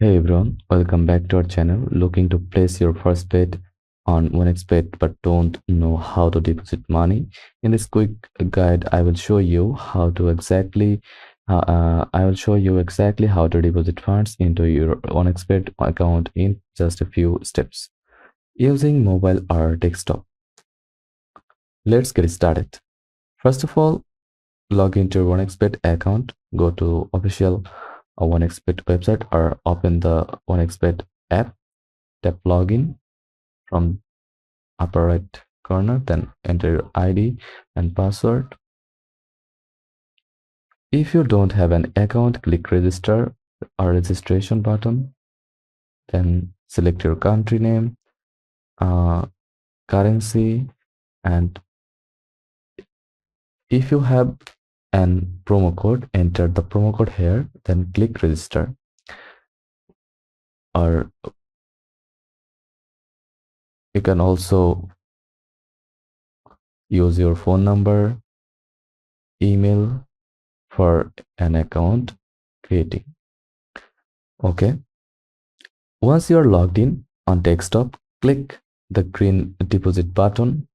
Hey everyone, welcome back to our channel. Looking to place your first bet on 1xbet but don't know how to deposit money? In this quick guide, I will show you how to deposit funds into your 1xbet account in just a few steps using mobile or desktop. Let's get started. First of all, log into your 1xbet account. Go to official 1xbet website or open the 1xbet app. Tap login from upper right corner, then enter your ID and password. If you don't have an account, click register or registration button, then select your country name, currency, and if you have an promo code, enter the promo code here, then click register. Or you can also use your phone number, email for an account creating. Okay. Once you are logged in on desktop, click the green deposit button.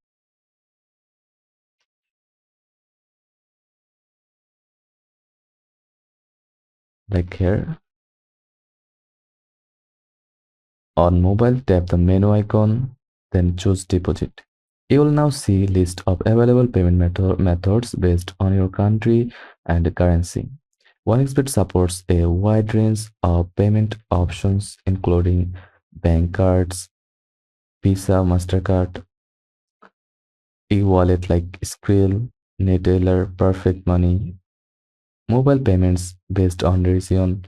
Like here. On mobile, tap the menu icon, then choose deposit. You will now see list of available payment methods based on your country and currency. 1xbet supports a wide range of payment options including bank cards, Visa, MasterCard, e-wallet like Skrill, Neteller, Perfect Money, mobile payments based on region,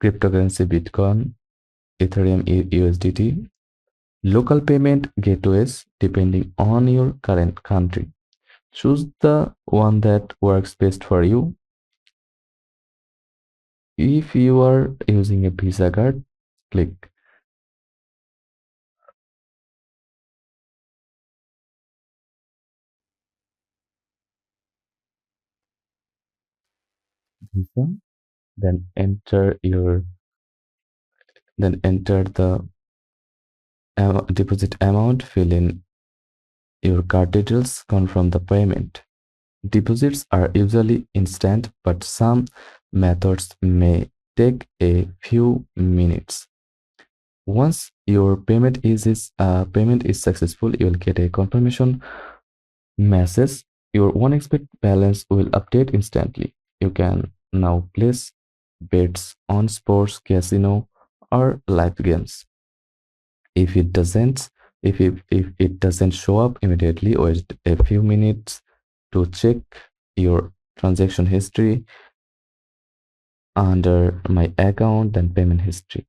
cryptocurrency Bitcoin, Ethereum USDT, local payment gateways depending on your current country. Choose the one that works best for you. If you are using a Visa card, click Visa, then enter the deposit amount, fill in your card details, confirm the payment. Deposits are usually instant, but some methods may take a few minutes. Once your payment is successful, you will get a confirmation message. Your 1xbet balance will update instantly. You can now place bets on sports, casino, or live games. If it doesn't, if it doesn't show up immediately, wait a few minutes to check your transaction history under my account, then payment history.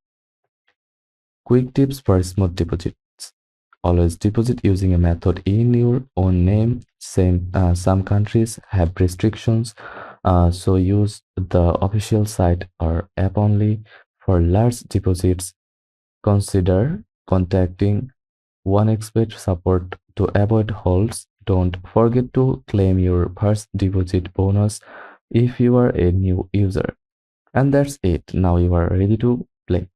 Quick tips for smooth deposits. Always deposit using a method in your own name. Some countries have restrictions, so use the official site or app only. For large deposits, consider contacting 1xbet support to avoid holds. Don't forget to claim your first deposit bonus if you are a new user. And that's it. Now you are ready to play.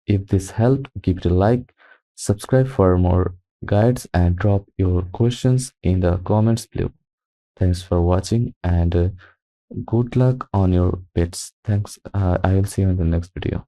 If this helped, give it a like, subscribe for more guides, and drop your questions in the comments below. Thanks for watching and good luck on your bets. Thanks. I will see you in the next video.